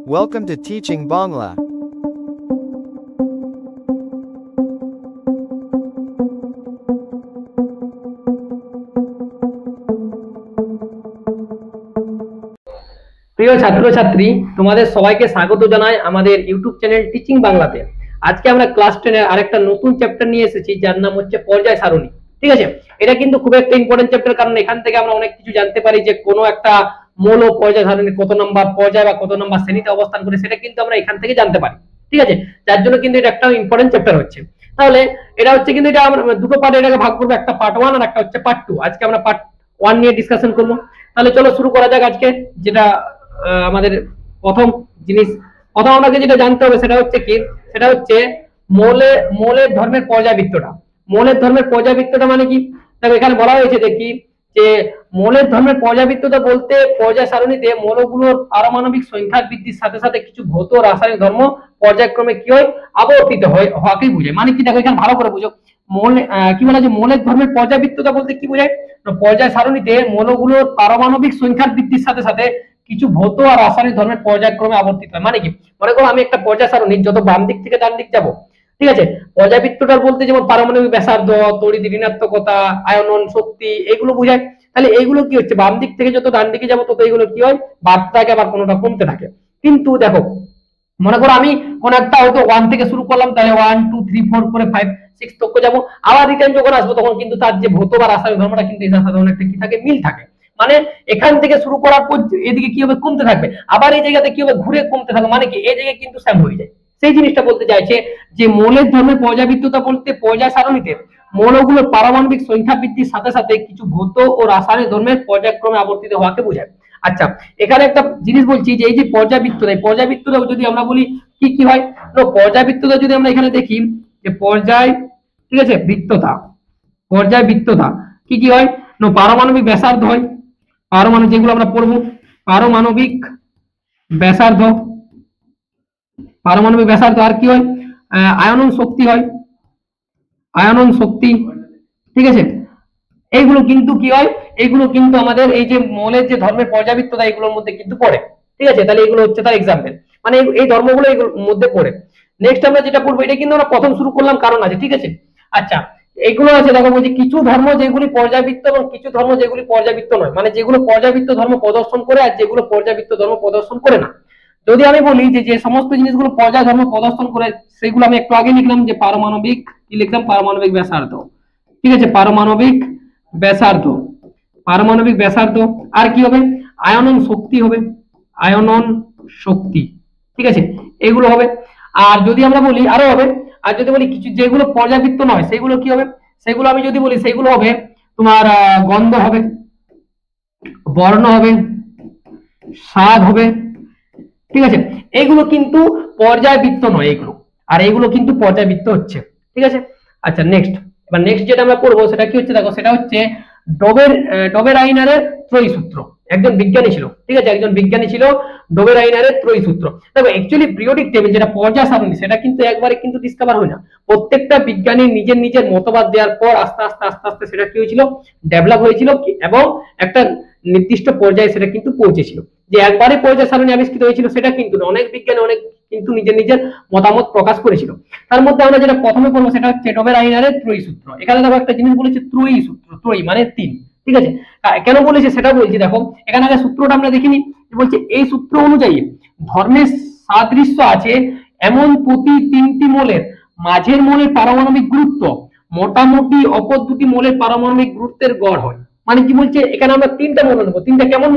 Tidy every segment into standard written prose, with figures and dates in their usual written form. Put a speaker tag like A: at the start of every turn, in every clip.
A: Welcome to Teaching Bangla.
B: প্রিয় ছাত্রছাত্রী, তোমাদের সবাইকে স্বাগত জানাই আমাদের ইউটিউব চ্যানেল টিচিং বাংলাতে। আজকে আমরা ক্লাস 10 এর আরেকটা নতুন চ্যাপ্টার নিয়ে এসেছি, যার নাম হচ্ছে পর্যায় সারণী। ঠিক আছে, এটা কিন্তু খুব একটা ইম্পর্টেন্ট চ্যাপ্টার, কারণ এখান থেকে আমরা অনেক কিছু জানতে পারি যে কোনো একটা মৌল পর্যায় সারণীর কত নম্বর পর্যায় বা কত নম্বর শ্রেণীতে অবস্থান করে, সেটা কিন্তু আমরা এখান থেকে জানতে পারি। ঠিক আছে, যার জন্য কিন্তু এটা একটা ইম্পর্টেন্ট চ্যাপ্টার হচ্ছে। তাহলে এটা হচ্ছে কিন্তু এটা আমরা দুটো পার্টে এটাকে ভাগ করবো, একটা পার্ট 1 আর একটা হচ্ছে পার্ট 2। আজকে আমরা পার্ট 1 নিয়ে ডিসকাশন করব। তাহলে চলো শুরু করা যাক। আজকে যেটা আমাদের প্রথম আমাকে যেটা জানতে হবে সেটা হচ্ছে কি, সেটা হচ্ছে মৌলের ধর্মের পর্যায়বৃত্তটা। মৌলের ধর্মের পর্যায়বৃত্তটা মানে কি? দেখো এখানে বলা হয়েছে দেখি যে মৌলের ধর্মের পর্যায়বৃত্ততা বলতে পর্যায় সারণীতে মৌলগুলোর পারমাণবিক সংখ্যার বৃদ্ধির সাথে সাথে কিছু ভৌত রাসায়নিক ধর্ম পর্যায়ক্রমে কি হয়, আবর্তিত হয়, হওয়াকেই বোঝায়। মানে কি, দেখো এখানে ভালো করে বুঝো। কি বলা যে মৌলের ধর্মের পর্যায়বৃত্ততা বলতে কি বোঝায়? পর্যায় সারণীতে মৌলগুলোর পারমাণবিক সংখ্যার বৃদ্ধির সাথে সাথে কিছু ভৌত আর রাসায়নিক ধর্মের পর্যায়ক্রমে আবর্তিত হয়। মানে কি, মনে করো আমি একটা পর্যায় সারণী, যত বাম দিক থেকে ডান দিক যাব, ঠিক আছে, পর্যায়বৃত্তটার বলতে যেমন পারমাণবিক ব্যাসার্ধ, তড়িৎ ঋণাত্মকতা, আয়নন, শক্তি, এগুলো বোঝায়। তাহলে এইগুলো কি হচ্ছে, বাম দিক থেকে যত ডান দিকে যাবো তত এগুলো কি হয়, বাড়তে থাকে, আবার কোনোটা কমতে থাকে। কিন্তু দেখো মনে করো আমি কোন একটা হয়তো 1 থেকে শুরু করলাম, তাহলে 1 2 3 4 করে 5 6 তক যাবো, আবার রিটার্ন যখন আসবো তখন কিন্তু তার যে ভৌত বা রাসায়নিক ধর্মটা কিন্তু এটার সাথে অনেকটা কি থাকে, মিল থাকে। মানে এখান থেকে শুরু করার পর এদিকে কি হবে, কমতে থাকবে, আবার এই জায়গাতে কি হবে, ঘুরে কমতে থাকবে। মানে কি, এই জায়গায় কিন্তু স্যাম হয়ে যায়। সেই জিনিসটা বলতে চাইছে যে মৌলের ধর্মের পর্যায়বৃত্ততা বলতে পর্যায় সারণীতে মৌলগুলোর পারমাণবিক সংখ্যা বৃদ্ধির সাথে সাথে কিছু ভৌত ও রাসায়নিক ধর্মের পর্যায়ক্রমে আবর্তিত হওয়াকে বোঝায়। আচ্ছা, এখানে একটা জিনিস বলছি যে এই যে পর্যায়বৃত্ততা, এই পর্যায়বৃত্ততা যদি আমরা বলি কি কি হয়, তো পর্যায়বৃত্ততা যদি আমরা এখানে দেখি যে পর্যায়, ঠিক আছে, পর্যায়বৃত্ততা কি কি হয়, পারমাণবিক ব্যাসার্ধ হয়, যেগুলো আমরা পড়বো, পারমাণবিক ব্যাসার্ধ, আর কি হয়, আয়নন শক্তি হয়, আয়নন শক্তি, ঠিক আছে। এইগুলো কিন্তু কি হয়, এগুলো কিন্তু আমাদের এই যে মৌলের যে ধর্মের পর্যাবৃত্ততা এগুলোর মধ্যে কিন্তু পড়ে। ঠিক আছে, তাহলে এগুলো হচ্ছে তার এক্সাম্পল, মানে এই ধর্মগুলো এগুলোর মধ্যে পড়ে। নেক্সট আমরা যেটা পড়বো, এটা কিন্তু আমরা প্রথম শুরু করলাম কারণ আছে, ঠিক আছে। আচ্ছা, এগুলো আছে, দেখো বলছি কিছু ধর্ম যেগুলি পর্যাবৃত্ত এবং কিছু ধর্ম যেগুলি পর্যাবৃত্ত নয়, মানে যেগুলো পর্যাবৃত্ত ধর্ম প্রদর্শন করে আর যেগুলো পর্যাবৃত্ত ধর্ম প্রদর্শন করে না। যদি আমি বলি যে যে সমস্ত জিনিসগুলো পর্যায় ধর্ম প্রদর্শন করে, সেগুলো আমি একটু আগে লিখলাম যে পারমাণবিক, কি লিখলাম, পারমাণবিক ব্যাসার্ধ, ঠিক আছে, পারমাণবিক ব্যাসার্ধ, পারমাণবিক ব্যাসার্ধ। আর কি হবে, আয়নন শক্তি হবে, আয়নন শক্তি, ঠিক আছে, এগুলো হবে। আর যদি আমরা বলি আরো হবে, আর যদি বলি কিছু যেগুলো পর্যাবৃত্ত নয় সেগুলো কি হবে, সেগুলো আমি যদি বলি সেগুলো হবে তোমার গন্ধ হবে, বর্ণ হবে, স্বাদ হবে, ঠিক আছে। এগুলো কিন্তু পর্যায়বৃত্ত নয় এগুলো, আর এগুলো কিন্তু পর্যায়বৃত্ত হচ্ছে, ঠিক আছে। আচ্ছা নেক্সট, এবার নেক্সট যেটা আমরা পড়বো সেটা কি হচ্ছে, দেখো সেটা হচ্ছে ডোবেরাইনারের ত্রয়ী সূত্র। একজন বিজ্ঞানী ছিল, ঠিক আছে, একজন বিজ্ঞানী ছিল, ডোবেরাইনারের ত্রয়ী সূত্র। দেখো অ্যাকচুয়ালি পিরিয়ডিক টেবিল যেটা পর্যায় সারণী, সেটা কিন্তু একবারে কিন্তু ডিসকভার হয় না। প্রত্যেকটা বিজ্ঞানী নিজের নিজের মতবাদ দেওয়ার পর আস্তে আস্তে আস্তে আস্তে সেটা কি হয়েছিল, ডেভেলপ হয়েছিল, এবং একটা নির্দিষ্ট পর্যায়ে সেটা কিন্তু পৌঁছেছিল। যে একবারে পর্যায় সারণী আবিষ্কৃত হয়েছিল সেটা কিন্তু অনেক বিজ্ঞানী অনেক কিন্তু নিজের নিজের মতামত প্রকাশ করেছিল। তার মধ্যে আমরা যেটা প্রথমে পড়বো সেটা হচ্ছে ডোবেরাইনারের ত্রয়ী সূত্র। এখানে দেখো একটা জিনিস বলেছে ত্রয়ী সূত্র, ত্রয়ী মানে 3, ঠিক আছে। কেন বলেছে সেটা বলছি, দেখো এখানে আগে সূত্রটা আমরা দেখিনি। বলছে এই সূত্র অনুযায়ী ধর্মের সাদৃশ্য আছে এমন প্রতি 3টি মৌলের মাঝের মৌলের পারমাণবিক গুরুত্ব মোটামুটি অপর দুটি মৌলের পারমাণবিক গুরুত্বের গড় হয়। মানে কি বলছে, এখানে আমরা 3টা মৌল নেবো। 3টা কেমন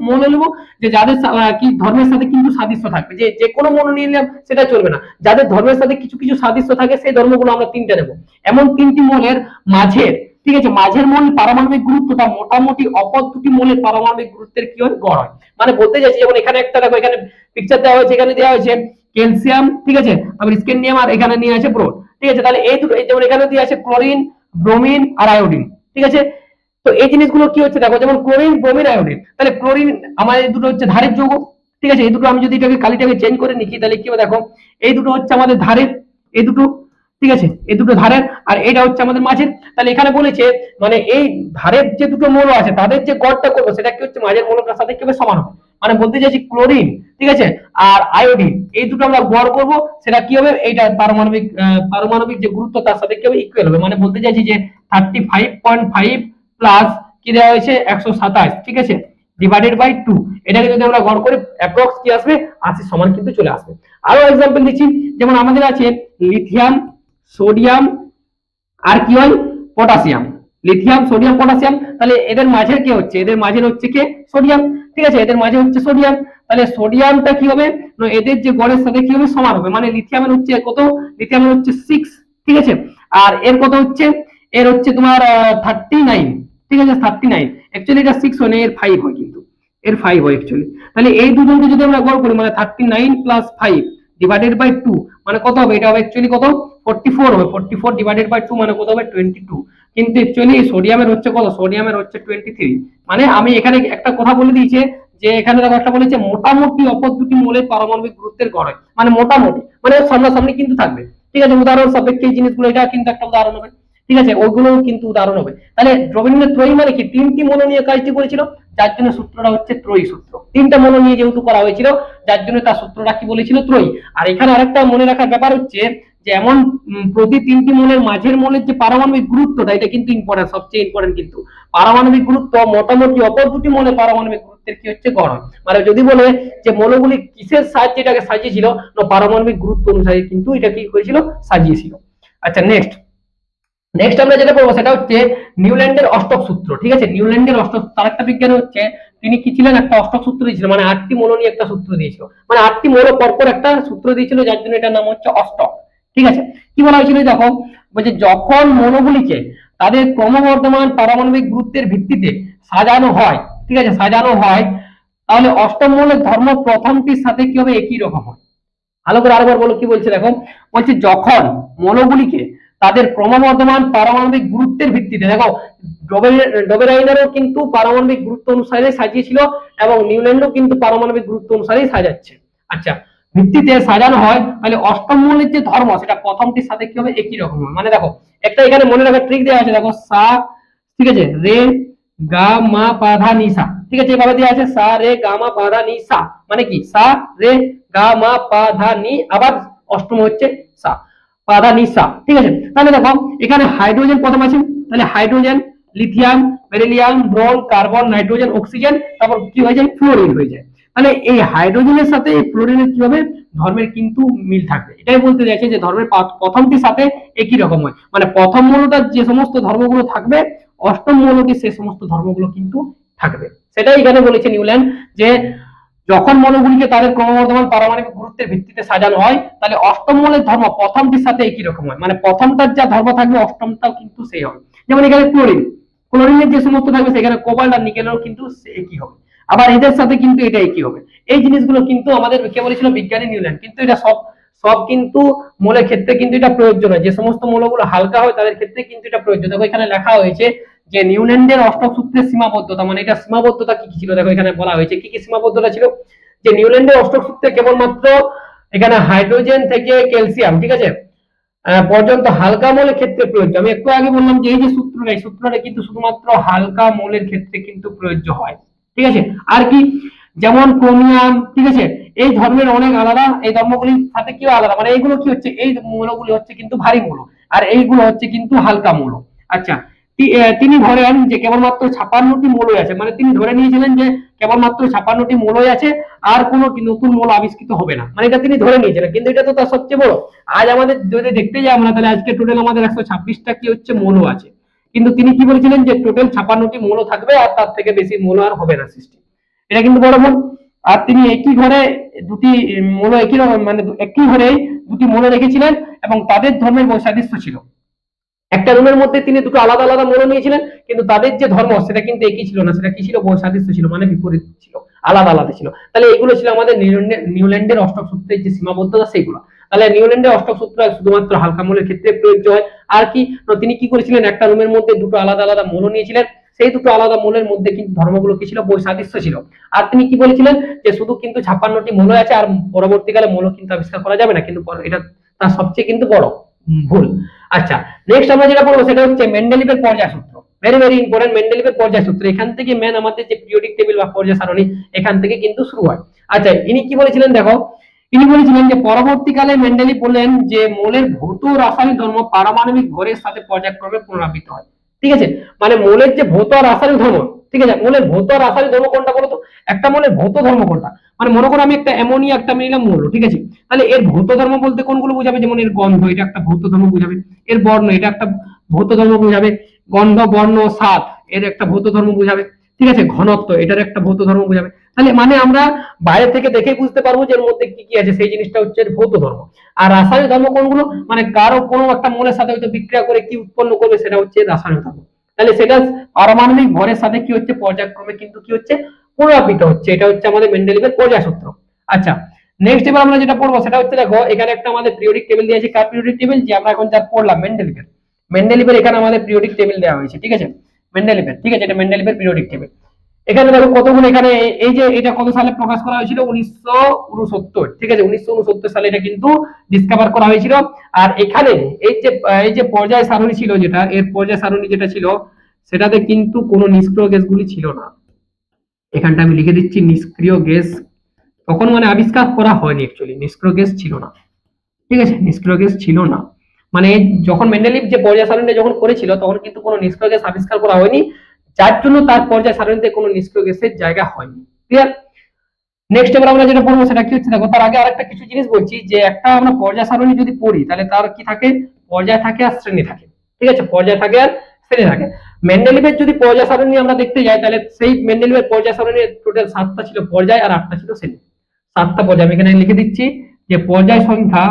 B: মৌল নেবো, যে যাদের কি ধর্মের সাথে কিন্তু সাদৃশ্য থাকবে, যে যে কোনো মৌল নিয়ে নিলাম সেটা চলবে না, যাদের ধর্মের সাথে কিছু কিছু সাদৃশ্য থাকে সেই ধর্মগুলো আমরা 3টা নেবো। এমন 3টি মৌলের মাঝের, ঠিক আছে, মাঝের মৌল পারমাণবিক গুরুত্বটা মোটামুটি অপর দুটি মৌলের পারমাণবিক গুরুত্বের কি হয়, গড় হয়। মানে বলতে চাইছি, যেমন এখানে একটা দেখো, এখানে পিকচার দেওয়া হয়েছে, এখানে দেওয়া হয়েছে ক্যালসিয়াম, ঠিক আছে, তারপর স্ক্যান্ডিয়াম, আর এখানে নিয়ে আছে ব্রোড, ঠিক আছে। তাহলে এই দুটো, যেমন এখানে দিয়ে আছে ক্লোরিন, ব্রোমিন আর আয়োডিন, ঠিক আছে। তো এই জিনিসগুলো কি হচ্ছে, দেখো যেমন ক্লোরিন, ব্রোমিন, আয়োডিন। তাহলে ক্লোরিন আমার এই দুটো হচ্ছে ধারের যৌগ, ঠিক আছে। এই দুটো আমি যদি এটাকে কালিটাকে চেঞ্জ করে নিই, তাহলে কি হবে, দেখো এই দুটো হচ্ছে আমাদের ধারের, এই দুটো, ঠিক আছে, এই দুটো ধারের, আর এটা হচ্ছে আমাদের মাঝের। তাহলে এখানে বলেছে মানে এই ধারের যে দুটো মৌল আছে তাদের যে গড়টা করবো সেটা কি হচ্ছে মাঝের মৌলটার সাথে কি হবে, সমান হবে। মানে বলতে চাইছি ক্লোরিন, ঠিক আছে, আর আয়োডিন, এই দুটো আমরা গড় করব, সেটা কি হবে, এইটা পারমাণবিক যে গুরুত্ব তার সাথে কি হবে, ইকুয়াল হবে। মানে বলতে চাইছি যে 35.5 প্লাস কি দেওয়া হয়েছে 127, ঠিক আছে, ডিভাইডেড বাই 2, এটাকে যদি আমরা গড় করি অ্যাপ্রক্স কি আসবে, 80 সমান কিন্তু চলে আসবে। আরো एग्जांपल দিচ্ছি, যেমন আমাদের আছে লিথিয়াম, সোডিয়াম আর কি হয়, পটাশিয়াম। লিথিয়াম, সোডিয়াম, পটাশিয়াম, তাহলে এদের মাঝে কি হচ্ছে, এদের মাঝে হচ্ছে কি সোডিয়াম, ঠিক আছে, এদের মাঝে হচ্ছে সোডিয়াম। তাহলে সোডিয়ামটা কি হবে না, এদের যে গড়ের সাথে কি হবে, সমান হবে। মানে লিথিয়ামের হচ্ছে কত, লিথিয়ামের হচ্ছে 6, ঠিক আছে, আর এর কত হচ্ছে, এর হচ্ছে তোমার 39, ঠিক আছে, 39। অ্যাকচুয়ালি এটা 6 হয় না, এর 5 হয়, কিন্তু এর 5 হয় অ্যাকচুয়ালি। তাহলে এই দুজনকে যদি আমরা গড় করি, মানে 39 প্লাস 5 ডিভাইডেড বাই 2 মানে কত হবে, এটা হবে অ্যাকচুয়ালি কত, 44 হবে। 44 ডিভাইডেড বাই 2 মানে কত হবে, 22। কিন্তু অ্যাকচুয়ালি সোডিয়ামের হচ্ছে কত, সোডিয়ামের হচ্ছে 23। মানে আমি এখানে একটা কথা বলে দিয়েছি, যে এখানে দেখো একটা বলেছে মোটামুটি অপর দুটি মৌলের পারমাণবিক গুরুত্বের গড় হয়, মানে মোটামুটি, মানে সামনাসামনি কিন্তু থাকবে, ঠিক আছে। উদাহরণ সাপেক্ষে এই জিনিসগুলো, এটা কিন্তু একটা উদাহরণ হবে, ঠিক আছে, ওইগুলো কিন্তু উদাহরণ হবে। তাহলে দ্রবণীয় ত্রয়ী মানে কি, তিনটি মৌল নিয়ে কাজটি করেছিল, যার জন্য সূত্রটা হচ্ছে ত্রয়ী সূত্র। তিনটা মৌল নিয়ে যেহেতু করা হয়েছিল, যার জন্য তার সূত্রটা কি বলেছিল, ত্রয়ী। আর এখানে আরেকটা মনে রাখার ব্যাপার হচ্ছে যে এমন প্রতি তিনটি মৌলের মাঝের মৌলের যে পারমাণবিক গুরুত্বটা, এটা কিন্তু ইম্পর্টেন্ট, সবচেয়ে ইম্পর্টেন্ট কিন্তু পারমাণবিক গুরুত্ব মোটামুটি অপর দুটি মৌলের পারমাণবিক গুরুত্বের কি হচ্ছে, গড়। মানে যদি বলে যে মৌলগুলি কিসের সাহায্যে এটাকে সাজিয়েছিল, না পারমাণবিক গুরুত্ব অনুসারে কিন্তু এটা কি করেছিল, সাজিয়েছিল। আচ্ছা, নেক্সট আমরা যেটা পড়বো সেটা হচ্ছে নিউল্যান্ডের অষ্টক সূত্র, ঠিক আছে। নিউল্যান্ডের অষ্টক, তার একটা বিজ্ঞানী হচ্ছে, তিনি কি ছিলেন, একটা অষ্টক সূত্র দিয়েছিল, মানে 8টি মৌল নিয়ে একটা সূত্র দিয়েছিল, মানে 8টি মৌল পরপর একটা সূত্র দিয়েছিল, যার জন্য এটার নাম হচ্ছে অষ্টক, ঠিক আছে। কি বলা হয়েছিল, দেখো বলছে যখন মৌলগুলিকে তাদের ক্রমবর্ধমান পারমাণবিক গুরুত্বের ভিত্তিতে সাজানো হয়, ঠিক আছে, সাজানো হয়, তাহলে অষ্টম মৌলের ধর্ম প্রথমটির সাথে কি হবে, একই রকম হয়। ভালো করে আরেকবার বলো কি বলছে, দেখো বলছে যখন মৌলগুলিকে তাদের ক্রমবর্ধমান পারমাণবিক গুরুত্বের ভিত্তিতে, দেখো ডবেরাইনারও কিন্তু পারমাণবিক গুরুত্ব অনুসারে সাজিয়েছিল, এবং নিউল্যান্ডও কিন্তু পারমাণবিক গুরুত্ব অনুসারেই সাজাচ্ছে। আচ্ছা, ভিত্তিতে সাজানো হয়, তাহলে অষ্টম মৌলের যে ধর্ম সেটা প্রথমটির সাথে কি হবে, একই রকম হবে। মানে দেখো একটা এখানে মনে রাখার ট্রিক দেওয়া আছে, দেখো সা, ঠিক আছে, রে গা মা পা ধা নি সা, ঠিক আছে, এভাবে দেওয়া আছে সা রে গা মা পা ধা নি সা, মানে কি সা রে গা মা পা ধা নি, আবার অষ্টম হচ্ছে সা পা ধা নি সা, ঠিক আছে। তাহলে দেখো এখানে হাইড্রোজেন প্রথম আছে, তাহলে hydrogen, lithium, beryllium, boron, carbon, nitrogen, oxygen, তারপর কি হয়ে যায়, ফ্লোরিন হয়ে যায়। তাহলে এই হাইড্রোজেনের সাথে এই ফ্লোরিনের কি হবে, ধর্মের কিন্তু মিল থাকবে। এটাই বলতে চাইছে যে ধর্মের প্রথমটির সাথে একই রকম হয়, মানে প্রথম মৌলটার যে সমস্ত ধর্মগুলো থাকবে, অষ্টম মৌলটি সেই সমস্ত ধর্মগুলো কিন্তু থাকবে। সেটাই এখানে বলেছে নিউল্যান্ড, যে যখন মৌলগুলিকে তাদের ক্রমবর্ধমান পারমাণবিক গুরুত্বের ভিত্তিতে সাজানো হয়, তাহলে অষ্টম মৌলের ধর্ম প্রথমটির সাথে একই রকম হয়, মানে প্রথমটার যা ধর্ম থাকবে অষ্টমটাও কিন্তু সেই হবে। যেমন এখানে ক্লোরিন, ক্লোরিনের যে সমস্ত থাকবে সেখানে কোবাল্ট আর নিকেলেরও কিন্তু একই হবে, আবার এদের সাথে কিন্তু এটা একই হবে। এই জিনিসগুলো কিন্তু আমাদের কে বলেছিল, বিজ্ঞানী নিউল্যান্ড। কিন্তু এটা সব সব কিন্তু মৌলের ক্ষেত্রে কিন্তু এটা প্রযোজ্য নয়, যে সমস্ত মৌলগুলো হালকা হয় তাদের ক্ষেত্রে কিন্তু এটা প্রযোজ্য। দেখো এখানে লেখা হয়েছে যে নিউল্যান্ডের অষ্টক সূত্রের সীমাবদ্ধতা, মানে এটা সীমাবদ্ধতা কি কি ছিল, দেখো এখানে বলা হয়েছে কি কি সীমাবদ্ধতা ছিল, যে নিউল্যান্ডের অষ্টক সূত্রে কেবলমাত্র এখানে হাইড্রোজেন থেকে ক্যালসিয়াম, ঠিক আছে, পর্যন্ত হালকা মৌলের ক্ষেত্রে প্রযোজ্য। আমি একটু আগে বললাম যে এই যে সূত্রটা, এই সূত্রটা কিন্তু শুধুমাত্র হালকা মৌলের ক্ষেত্রে কিন্তু প্রযোজ্য হয়, ঠিক আছে। আর কি, যেমন ক্রোমিয়াম, ঠিক আছে, এই ধর্মের অনেক আলাদা, এই ধর্মগুলির সাথে কি আলাদা, মানে এইগুলো কি হচ্ছে, এই মৌলগুলি হচ্ছে কিন্তু ভারী মৌল, আর এইগুলো হচ্ছে কিন্তু হালকা মৌল। আচ্ছা, তিনি ধরেন যে কেবলমাত্র 56টি মৌলই আছে, মানে তিনি ধরে নিয়েছিলেন যে কেবলমাত্র 56টি মৌলই আছে, আর কোনো নতুন মৌল আবিষ্কৃত হবে না, মানে এটা তিনি ধরে নিয়েছিলেন। কিন্তু এটা তো তার সবচেয়ে বড়, আজ আমাদের যদি দেখতে যাই আমরা, তাহলে আজকে টোটাল আমাদের 126টা কি হচ্ছে, মৌল আছে। কিন্তু তিনি কি বলেছিলেন যে টোটাল 56টি মৌল থাকবে, আর তার থেকে বেশি মৌল আর হবে না সৃষ্টি। এটা কিন্তু বড় ভুল। আর তিনি একই ঘরে দুটি মৌল, একই রকম মানে একই ঘরে দুটি মৌল রেখেছিলেন, এবং তাদের ধর্মের বৈসাদৃশ্য ছিল। একটা রুমের মধ্যে তিনি দুটো আলাদা আলাদা মৌল নিয়েছিলেন, কিন্তু তাদের যে ধর্ম সেটা কিন্তু একই ছিল না, সেটা কি ছিল, বৈসাদৃশ্য ছিল, মানে বিপরীত ছিল, আলাদা আলাদা ছিল। তাহলে এগুলো ছিল আমাদের নিউল্যান্ডের অষ্টক সূত্রের যে সীমাবদ্ধতা সেইগুলো। তাহলে নিউল্যান্ডের অষ্টক সূত্র শুধুমাত্র হালকা মৌলের ক্ষেত্রে প্রযোজ্য হয়। আর কি, তিনি কি করেছিলেন, একটা রুমের মধ্যে দুটো আলাদা আলাদা মৌল নিয়েছিলেন, সেই দুটো আলাদা মৌলের মধ্যে কিন্তু ধর্মগুলো কি ছিল, বৈসাদৃশ্য ছিল। আর তিনি কি বলেছিলেন যে শুধু কিন্তু 56টি মৌল আছে, আর পরবর্তীকালে মৌল কিন্তু আবিষ্কার করা যাবে না, কিন্তু এটা তার সবচেয়ে কিন্তু বড় ভুল। আচ্ছা, নেক্সট আমরা যেটা পড়বো সেটা হচ্ছে মেন্ডেলিভের পর্যায় সূত্র। ভেরি ভেরি ইম্পর্টেন্ট মেন্ডেলিভের পর্যায় সূত্র, এখান থেকে মেন আমাদের যে পিরিয়ডিক টেবিল বা পর্যায় সারণী এখান থেকে কিন্তু শুরু হয়। আচ্ছা, ইনি কি বলেছিলেন দেখো, ইনি বলেছিলেন যে পরবর্তীকালে মেন্ডেলিভ বললেন যে মৌলের ভৌত রাসায়নিক ধর্ম পারমাণবিক ভরের সাথে পর্যায়ক্রমে পুনরাবৃত্ত হয়। ঠিক আছে, মানে মৌলের যে ভৌত আর রাসায়নিক ধর্ম, ঠিক আছে, মৌলের ভৌত আর রাসায়নিক ধর্ম কোনটা বলতো, একটা মৌলের ভৌত ধর্ম কোনটা, মানে মনে করো আমি একটা অ্যামোনিয়া একটা নিলাম মৌল, ঠিক আছে, তাহলে এর ভৌত ধর্ম বলতে কোনগুলো বোঝাবে, যেমন এর গন্ধ এটা একটা ভৌত ধর্ম বোঝাবে, এর বর্ণ এটা একটা ভৌত ধর্ম বোঝাবে, গন্ধ বর্ণ স্বাদ এর একটা ভৌত ধর্ম বোঝাবে, ঠিক আছে, ঘনত্ব এটার একটা ভৌত ধর্ম বোঝাবে। তাহলে মানে আমরা বাইরে থেকে দেখে বুঝতে পারবো যে এর মধ্যে কি কি আছে, সেই জিনিসটা হচ্ছে এর ভৌত ধর্ম। আর রাসায়নিক ধর্ম কোনগুলো, মানে কারো কোনো একটা মৌলের সাথে হয়তো বিক্রিয়া করে কি উৎপন্ন করবে সেটা হচ্ছে রাসায়নিক ধর্ম। তাহলে সেটা পারমাণবিক ভরের সাথে কি হচ্ছে পর্যায়ক্রমে কিন্তু কি হচ্ছে পুনরাবৃত্ত হচ্ছে, এটা হচ্ছে আমাদের মেন্ডেলিভের পর্যায় সূত্র। আচ্ছা, নেক্সট এবার আমরা যেটা পড়বো সেটা হচ্ছে দেখো এখানে একটা আমাদের পিরিয়ডিক টেবিল দিয়েছে, কার পিরিয়ডিক টেবিল, যে আমরা এখন যা পড়লাম মেন্ডেলিভের, মেন্ডেলিভের এখানে আমাদের পিরিয়ডিক টেবিল দেওয়া হয়েছে, ঠিক আছে, মেন্ডেলিভের, ঠিক আছে, এটা মেন্ডেলিভের পিরিয়ডিক টেবিল। এখানে দেখো কতগুলো, এখানে এই যে এটা কত সালে প্রকাশ করা হয়েছিল, 1969, ঠিক আছে, 1969 সালে এটা কিন্তু ডিসকভার করা হয়েছিল। আর এখানে এই যে পর্যায় সারণী ছিল, যেটা এর পর্যায় সারণী যেটা ছিল সেটাতে কিন্তু কোনো নিষ্ক্রিয় গ্যাসগুলি ছিল না। এখানটা আমি লিখে দিচ্ছি নিষ্ক্রিয় গ্যাস তখন মানে আবিষ্কার করা হয়নি, অ্যাকচুয়ালি নিষ্ক্রিয় গ্যাস ছিল না, ঠিক আছে, নিষ্ক্রিয় গ্যাস ছিল না, মানে যখন মেন্ডেলিভ যে পর্যায় সারণীটা যখন করেছিল তখন কিন্তু কোনো নিষ্ক্রিয় গ্যাস আবিষ্কার করা হয়নি, যার জন্য তার পর্যায় সারণীতে কোনো নিষ্ক্রিয় গ্যাসের জায়গা হয়নি। ক্লিয়ার? নেক্সট এবার আমরা যেটা পড়বো সেটা কি হচ্ছে দেখো, তার আগে আরেকটা কিছু জিনিস বলছি, যে একটা আমরা পর্যায় সারণী যদি পড়ি তাহলে তার কি থাকে, পর্যায় থাকে আর শ্রেণী থাকে, ঠিক আছে, পর্যায় থাকে আর শ্রেণী থাকে। মেন্ডেলিভের যদি পর্যায় সারণী আমরা দেখতে যাই তাহলে সেই মেন্ডেলিভের পর্যায় সারণীর টোটাল 7টা ছিল পর্যায় আর 8টা ছিল শ্রেণী, 7টা পর্যায় আমি এখানে লিখে দিচ্ছি, যে পর্যায় সংখ্যা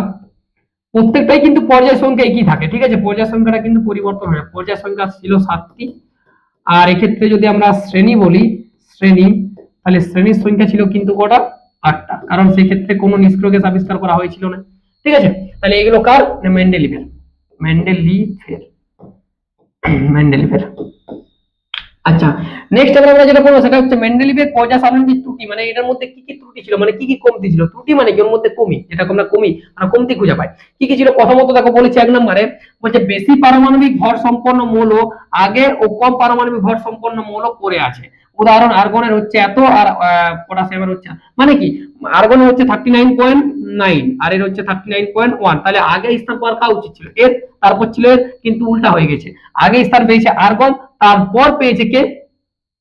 B: প্রত্যেকটাই কিন্তু পর্যায় সংখ্যা একই থাকে, ঠিক আছে, পর্যায় সংখ্যাটা কিন্তু পরিবর্তন হয় না, পর্যায় সংখ্যা ছিল 7টি। আর এক্ষেত্রে যদি আমরা শ্রেণী বলি, শ্রেণী, তাহলে শ্রেণীর সংখ্যা ছিল কিন্তু কটা, 8টা, কারণ সেই ক্ষেত্রে কোনো নিষ্ক্রিয় গ্যাস আবিষ্কার করা হয়েছিল না, ঠিক আছে। তাহলে এগুলো কার, মেন্ডেলিভের, মেন্ডেলিভের, মেন্ডেলিভের। আচ্ছা, নেক্সট এবার আমরা যেটা বলবো সেটা হচ্ছে মেন্ডেলিভের পর্যায় সারণীর ত্রুটি, মানে এটার মধ্যে কি কি ত্রুটি ছিল, মানে কি কি কমতি ছিল, ত্রুটি মানে কি, ওর মধ্যে কমি, যেটা আমরা কমি আর কমতি খুঁজে পাই, কি কি ছিল। প্রথমত দেখো বলেছি 1 নম্বরে, বলছে বেশি পারমাণবিক ভর সম্পন্ন মৌল আগে ও কম পারমাণবিক ভর সম্পন্ন মৌল পরে আছে। উদাহরণ আর্গনের হচ্ছে এত আর পটাশিয়ামের হচ্ছে, মানে কি, আর্গনের হচ্ছে 39.9 আর এর হচ্ছে 39.1, তাহলে আগে স্থান পাওয়ার কার উচিত ছিল এর, তারপর ছিল এর, কিন্তু উল্টা হয়ে গেছে, আগে স্থান পেয়েছে আর্গন, তারপর পেয়েছে কে,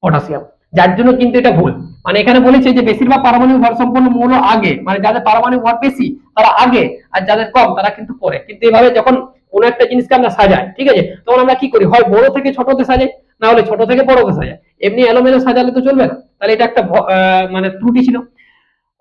B: পটাশিয়াম, যার জন্য কিন্তু এটা ভুল। মানে এখানে বলেছে যে বেশিরভাগ পারমাণবিক ভর সম্পন্ন মৌল আগে, মানে যাদের পারমাণবিক ভর বেশি তারা আগে আর যাদের কম তারা কিন্তু পরে। কিন্তু এভাবে যখন কোনো একটা জিনিসকে আমরা সাজাই, ঠিক আছে, তখন আমরা কি করি, হয় বড় থেকে ছোটতে সাজাই, না হলে ছোট থেকে বড়তে সাজাই, এমনি এলোমেলো সাজালে তো চলবে না, তাহলে এটা একটা মানে ত্রুটি ছিল।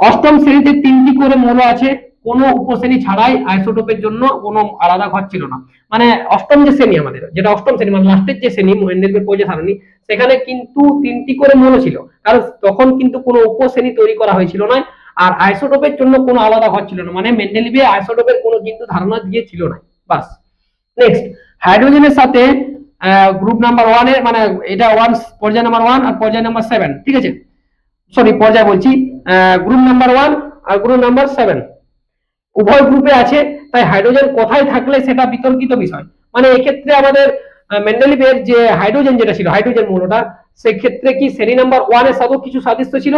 B: অষ্টম শ্রেণীতে 3টি করে মৌল আছে, কোনো উপশ্রেণী ছাড়াই আইসোটোপের জন্য কোনো আলাদা ঘর ছিল না। মানে অষ্টম যে শ্রেণী আমাদের, যেটা অষ্টম শ্রেণী মানে লাস্টের যে শ্রেণী মেন্ডেলিভের পর্যায় সারণী, সেখানে কিন্তু 3টি করে মৌল ছিল, কারণ তখন কিন্তু কোনো উপশ্রেণী তৈরি করা হয়েছিল না, আর আইসোটোপের জন্য কোনো আলাদা ঘর ছিল না, মানে মেন্ডেলিভে আইসোটোপের কোনো কিন্তু ধারণা দিয়ে ছিল না, বাস। নেক্সট, হাইড্রোজেনের সাথে গ্রুপ নাম্বার 1 এর, মানে এটা পর্যায় নাম্বার 1 আর পর্যায় নাম্বার 7, ঠিক আছে, সরি পর্যায় বলছি, গ্রুপ নাম্বার 1 আর গ্রুপ নাম্বার 7 উভয় গ্রুপে আছে, তাই হাইড্রোজেন কোথায় থাকলে সেটা বিতর্কিত বিষয়। মানে এক্ষেত্রে আমাদের মেন্ডেলিভের যে হাইড্রোজেন যেটা ছিল, হাইড্রোজেন মৌলটা, সেক্ষেত্রে কি শ্রেণী নাম্বার 1 এর সাথেও কিছু সাদৃশ্য ছিল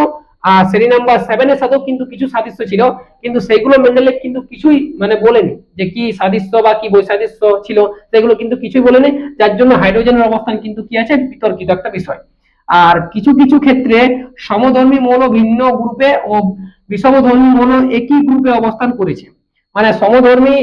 B: আর শ্রেণী নাম্বার 7 এর সাথেও কিন্তু কিছু সাদৃশ্য ছিল, কিন্তু সেগুলো মেন্ডেলিভ কিন্তু কিছুই মানে বলেনি যে কি সাদৃশ্য বা কি বৈসাদৃশ্য ছিল, সেগুলো কিন্তু কিছুই বলেনি, যার জন্য হাইড্রোজেনের অবস্থান কিন্তু কি আছে, বিতর্কিত একটা বিষয়। আর কিছু কিছু ক্ষেত্রে সমধর্মী মৌল ভিন্ন গ্রুপে ও বিষমধর্মী মৌল একই গ্রুপে অবস্থান করেছে, মানে সমধর্মী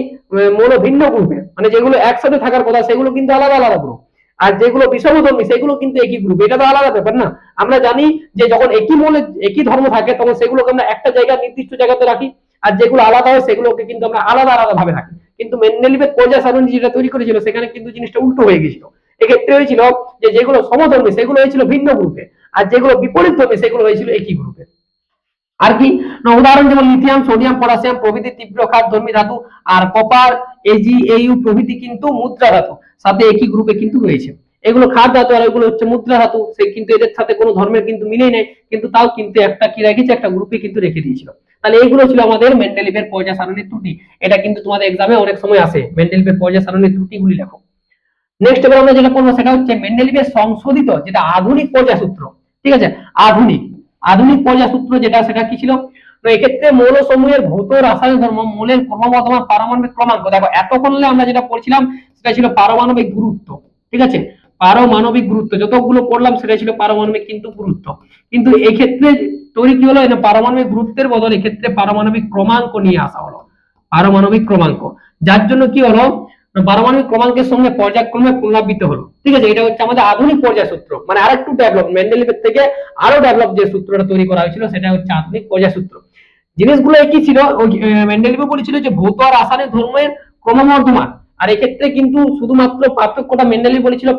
B: মৌল ভিন্ন গ্রুপে, মানে যেগুলো একসাথে থাকার কথা সেগুলো কিন্তু আলাদা আলাদা গ্রুপ, আর যেগুলো বিষমধর্মী সেগুলো কিন্তু একই গ্রুপ, এটা তো আলাদা ব্যাপার না। আমরা জানি যে যখন একই মৌলে একই ধর্ম থাকে তখন সেগুলোকে আমরা একটা জায়গা নির্দিষ্ট জায়গাতে রাখি, আর যেগুলো আলাদা হয় সেগুলোকে কিন্তু আমরা আলাদা আলাদা ভাবে রাখি। কিন্তু মেন্ডেলিভের পর্যায় সারণী যেটা তৈরি করেছিল সেখানে কিন্তু জিনিসটা উল্টো হয়ে গেছিল, এক্ষেত্রে হয়েছিল যে যেগুলো সমধর্মী সেগুলো হয়েছিল ভিন্ন গ্রুপে, আর যেগুলো বিপরীত ধর্মী সেগুলো হয়েছিল একই গ্রুপে। আর কি না, উদাহরণ যেমন লিথিয়াম, সোডিয়াম, পটাশিয়াম প্রভৃতি তীব্র খাতধর্মী ধাতু, আর কপার, এজি, এইউ প্রভৃতি কিন্তু মুদ্রা ধাতু সাথে একই গ্রুপে কিন্তু রয়েছে। এগুলো খাদ ধাতু আর এগুলো হচ্ছে মুদ্রা ধাতু, সে কিন্তু এদের সাথে কোনো ধর্মের কিন্তু মিলেই নেই, কিন্তু তাও কিন্তু একটা কি রেখেছে, একটা গ্রুপে কিন্তু রেখে দিয়েছিল। তাহলে এইগুলো ছিল আমাদের মেন্ডেলিভের পর্যায় সারণীর ত্রুটি, এটা কিন্তু তোমাদের এক্সামে অনেক সময় আসে, মেন্ডেলিভের পর্যায় সারণীর ত্রুটিগুলি লেখো। নেক্সট এবার আমরা যেটা পড়বো সেটা হচ্ছে মেন্ডেলিভের সংশোধিত যেটা আধুনিক পর্যায় সূত্র। ঠিক আছে, আধুনিক আধুনিক পর্যায় সূত্র যেটা সেটা কি ছিল, তো এক্ষেত্রে মৌল সমূহের ভৌত রাসায়নিক ধর্ম, মৌলের ক্রমবর্ধমান পারমাণবিক ক্রমাঙ্ক। দেখো এতক্ষণ আমরা যেটা পড়ছিলাম সেটা ছিল পারমাণবিক গুরুত্ব। ঠিক আছে, পারমাণবিক গুরুত্ব যতগুলো পড়লাম সেটা ছিল পারমাণবিক কিন্তু গুরুত্ব। কিন্তু এই ক্ষেত্রে তৈরি কি হলো, পারমাণবিক গুরুত্বের বদলে এক্ষেত্রে পারমাণবিক ক্রমাঙ্ক নিয়ে আসা হলো, পারমাণবিক ক্রমাঙ্ক। যার জন্য কি হলো, পারমাণবিক ক্রমাঙ্কের সঙ্গে পর্যায়ক্রমে পুনরাবৃত্ত হলো। ঠিক আছে, এটা হচ্ছে আমাদের আধুনিক পর্যায় সূত্র, মানে আরেকটু ডেভেলপ, মেন্ডেলিভের থেকে আরো ডেভেলপ যে সূত্রটা তৈরি করা হয়েছিল সেটা হচ্ছে আধুনিক পর্যায় সূত্র। জিনিসগুলো একই ছিল, মেন্ডেলিভও বলেছিল যে ভৌত আর রাসায়নিক ধর্মের ক্রমবর্ধমান, আর এক্ষেত্রে কিন্তু শুধুমাত্র পার্থক্যটা মেন্ডেলিভ বলেছিল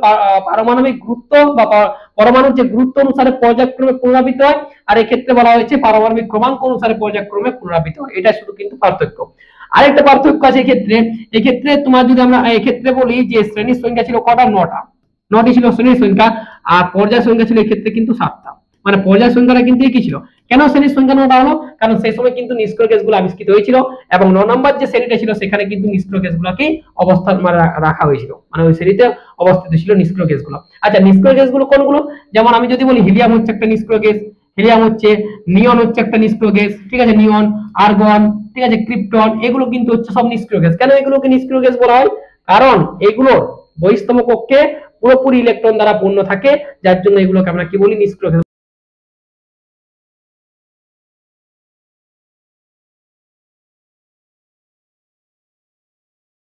B: পারমাণবিক গুরুত্ব বা পরমাণুর যে গুরুত্ব অনুসারে পর্যায়ক্রমে পুনরাবৃত্ত হয়, আর এক্ষেত্রে বলা হয়েছে পারমাণবিক ক্রমাঙ্ক অনুসারে পর্যায়ক্রমে পুনরাবৃত্ত হয়। এটা শুধু কিন্তু পার্থক্য। আরেকটা পার্থক্য আছে এক্ষেত্রে তোমার যদি আমরা এক্ষেত্রে বলি যে শ্রেণীর সংখ্যা ছিল কটা, 9টা, 9টি ছিল শ্রেণীর সংখ্যা, আর পর্যায় সংখ্যা ছিল এক্ষেত্রে কিন্তু 7টা। মানে পর্যায় সংখ্যাটা কিন্তু একই ছিল। কেন শ্রেণীর সংখ্যা 9টা হলো, কারণ সেই সময় কিন্তু নিষ্ক্রিয় গ্যাসগুলো আবিষ্কৃত হয়েছিল, এবং 9 নম্বর যে শ্রেণীটা ছিল সেখানে কিন্তু নিষ্ক্রিয় গ্যাসগুলোকে অবস্থান মানে রাখা হয়েছিল, মানে ওই শ্রেণীতে অবস্থিত ছিল নিষ্ক্রিয় গ্যাসগুলো। আচ্ছা, নিষ্ক্রিয় গ্যাসগুলো কোনগুলো, যেমন আমি যদি বলি হিলিয়াম হচ্ছে একটা নিষ্ক্রিয় গ্যাস, হিলিয়াম হচ্ছে, নিয়ন হচ্ছে একটা নিষ্ক্রিয় গ্যাস। ঠিক আছে, নিয়ন, আর্গন, ঠিক আছে, ক্রিপ্টন, এগুলো কিন্তু হচ্ছে সব নিষ্ক্রিয় গ্যাস। কেন এগুলোকে নিষ্ক্রিয় গ্যাস বলা হয়, কারণ এগুলো বহিস্তম কক্ষে পুরোপুরি ইলেকট্রন দ্বারা পূর্ণ থাকে, যার জন্য এগুলোকে আমরা কি বলি, নিষ্ক্রিয় গ্যাস।